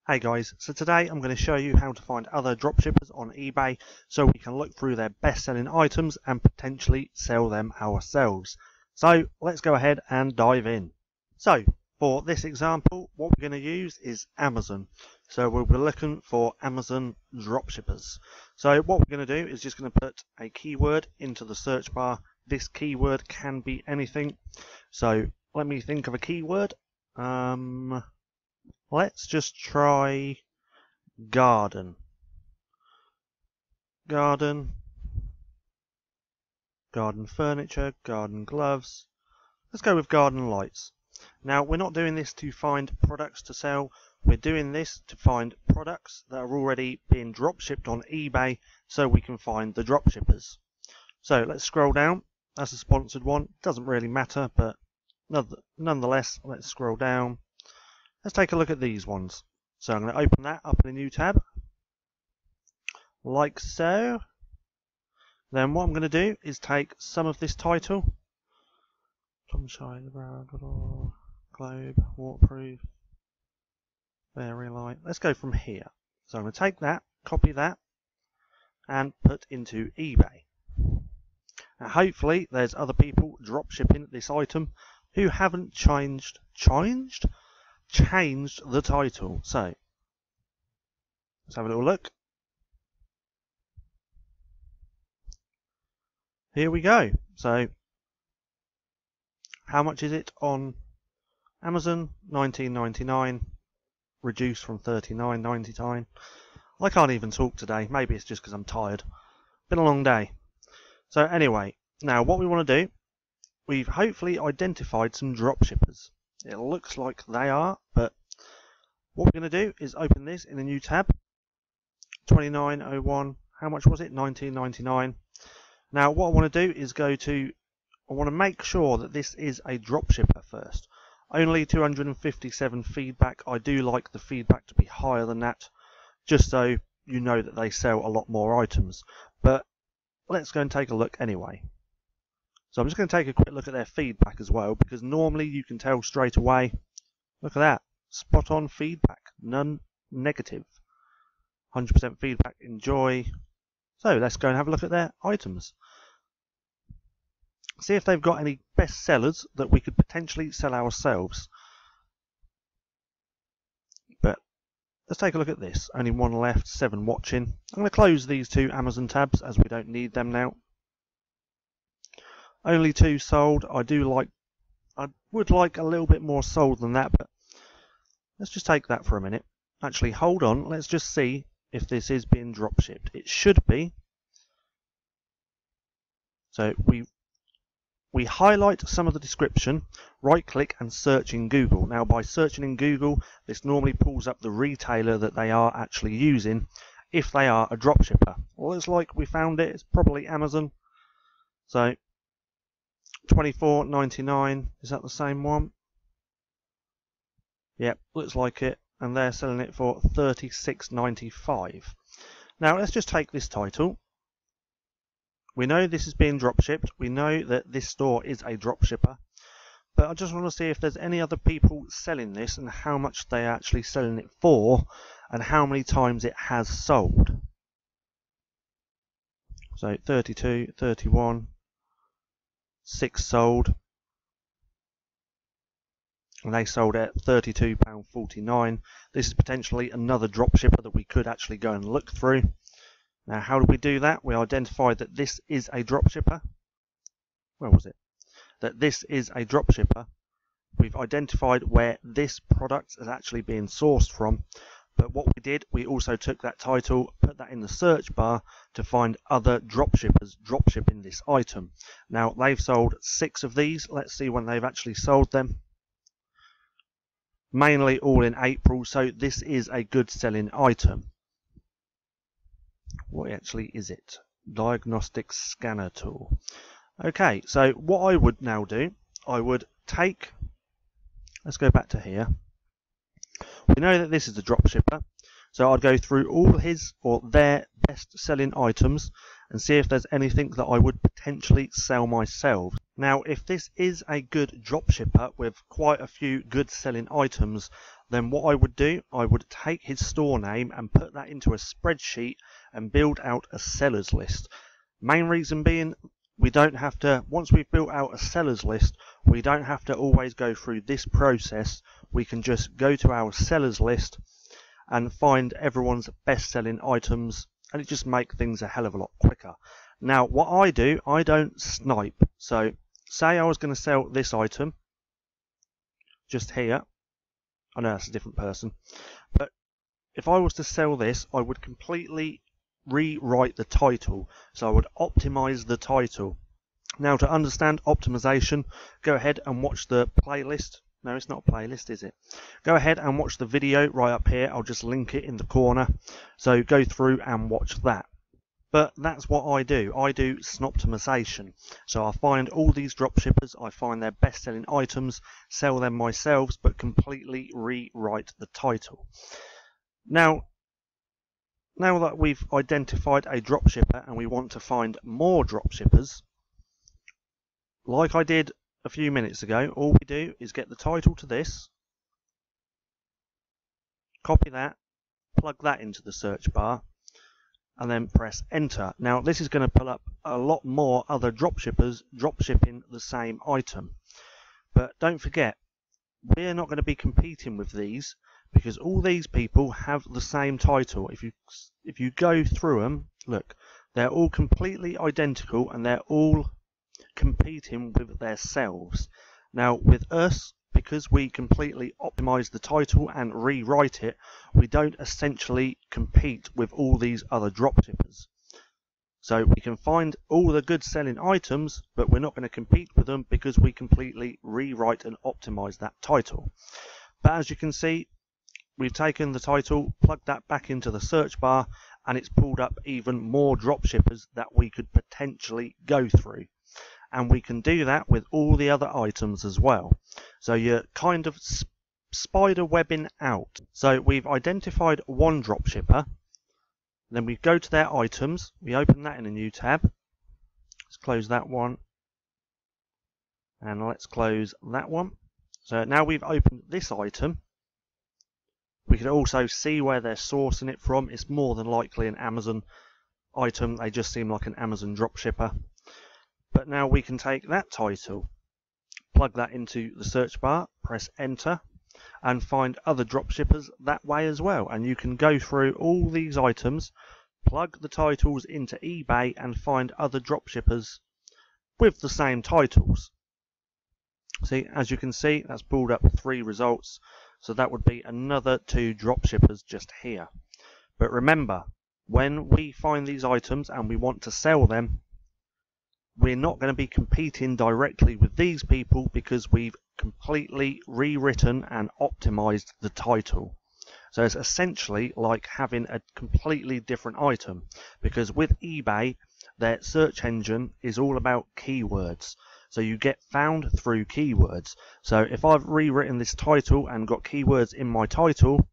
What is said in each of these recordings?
Hey guys, so today I'm going to show you how to find other dropshippers on eBay so we can look through their best selling items and potentially sell them ourselves. So let's go ahead and dive in. So for this example, what we're going to use is Amazon. So we'll be looking for Amazon dropshippers. So what we're going to do is just going to put a keyword into the search bar. This keyword can be anything. So let me think of a keyword. Let's just try garden. Garden furniture, garden gloves. Let's go with garden lights. Now, we're not doing this to find products to sell. We're doing this to find products that are already being dropshipped on eBay so we can find the dropshippers. So let's scroll down. That's a sponsored one. Doesn't really matter, but nonetheless, let's scroll down. Let's take a look at these ones. So I'm going to open that up in a new tab, like so. Then what I'm going to do is take some of this title, sunshine, globe, waterproof, very light. Let's go from here. So I'm going to take that, copy that, and put into eBay. Now hopefully there's other people dropshipping this item who haven't changed the title. So let's have a little look. Here we go. So how much is it on Amazon? $19.99, reduced from $39.99. I can't even talk today. Maybe it's just because I'm tired. Been a long day. So anyway, now what we want to do, we've hopefully identified some dropshippers. It looks like they are, but what we're going to do is open this in a new tab. 29.01. How much was it? $19.99. Now what I want to do is I want to make sure that this is a dropshipper first. Only 257 feedback. I do like the feedback to be higher than that, just so you know that they sell a lot more items. But let's go and take a look anyway. So I'm just going to take a quick look at their feedback as well, because normally you can tell straight away. Look at that. Spot on feedback. None negative. 100% feedback. Enjoy. So let's go and have a look at their items. See if they've got any best sellers that we could potentially sell ourselves. But let's take a look at this. Only one left, 7 watching. I'm going to close these 2 Amazon tabs as we don't need them now. Only 2 sold. I would like a little bit more sold than that, but let's just take that for a minute. Actually, hold on. Let's just see if this is being dropshipped. It should be. So we highlight some of the description, right click and search in Google. Now by searching in Google, this normally pulls up the retailer that they are actually using if they are a dropshipper. Well, it's like we found it. It's probably Amazon. So $24.99, is that the same one? Yep, looks like it, and they're selling it for $36.95. Now let's just take this title. We know this is being dropshipped, we know that this store is a dropshipper, but I just want to see if there's any other people selling this and how much they're actually selling it for and how many times it has sold. So 32, 31, 6 sold, and they sold at £32.49. This is potentially another dropshipper that we could actually go and look through. Now how do we do that? We identified that this is a dropshipper. Where was it? That this is a dropshipper. We've identified where this product is actually being sourced from. But what we did, we also took that title, put that in the search bar to find other dropshippers dropshipping this item. Now they've sold 6 of these. Let's see when they've actually sold them. Mainly all in April, so this is a good selling item. What actually is it? Diagnostic scanner tool. Okay, so what I would now do, I would take, let's go back to here. We know that this is a dropshipper, so I'd go through all his or their best selling items and see if there's anything that I would potentially sell myself. Now if this is a good dropshipper with quite a few good selling items, then what I would do, I would take his store name and put that into a spreadsheet and build out a sellers list. Main reason being, we don't have to, once we've built out a sellers list, we don't have to always go through this process. We can just go to our sellers list and find everyone's best selling items, and it just makes things a hell of a lot quicker. Now what I do, I don't snipe. So say I was going to sell this item just here. I know that's a different person, but if I was to sell this, I would completely rewrite the title. So I would optimize the title. Now to understand optimization, go ahead and watch the playlist. No, it's not a playlist, is it? Go ahead and watch the video right up here. I'll just link it in the corner. So go through and watch that. But that's what I do. I do snoptimization. So I find all these dropshippers, I find their best selling items, sell them myself, but completely rewrite the title. Now that we've identified a dropshipper and we want to find more dropshippers, like I did a few minutes ago, all we do is get the title to this, copy that, plug that into the search bar, and then press enter. Now this is going to pull up a lot more other dropshippers dropshipping the same item. But don't forget, we're not going to be competing with these because all these people have the same title. If you go through them, look, they're all completely identical and they're all competing with themselves. Now with us, because we completely optimize the title and rewrite it, we don't essentially compete with all these other dropshippers. So we can find all the good selling items, but we're not going to compete with them because we completely rewrite and optimize that title. But as you can see, we've taken the title, plugged that back into the search bar, and it's pulled up even more dropshippers that we could potentially go through. And we can do that with all the other items as well. So you're kind of spider webbing out. So we've identified one dropshipper, then we go to their items, we open that in a new tab. Let's close that one, and let's close that one. So now we've opened this item. We can also see where they're sourcing it from. It's more than likely an Amazon item. They just seem like an Amazon dropshipper. But now we can take that title, plug that into the search bar, press enter, and find other dropshippers that way as well. And you can go through all these items, plug the titles into eBay, and find other dropshippers with the same titles. See, as you can see, that's pulled up 3 results. So that would be another 2 dropshippers just here. But remember, when we find these items and we want to sell them, we're not going to be competing directly with these people because we've completely rewritten and optimized the title. So it's essentially like having a completely different item, because with eBay, their search engine is all about keywords. So you get found through keywords. So if I've rewritten this title and got keywords in my title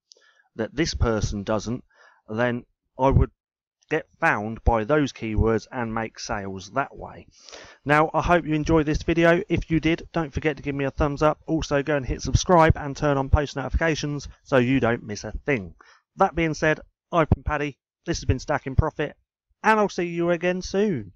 that this person doesn't, then I would get found by those keywords and make sales that way. Now I hope you enjoyed this video. If you did, don't forget to give me a thumbs up. Also go and hit subscribe and turn on post notifications so you don't miss a thing. That being said, I've been Paddy, this has been Stacking Profit, and I'll see you again soon.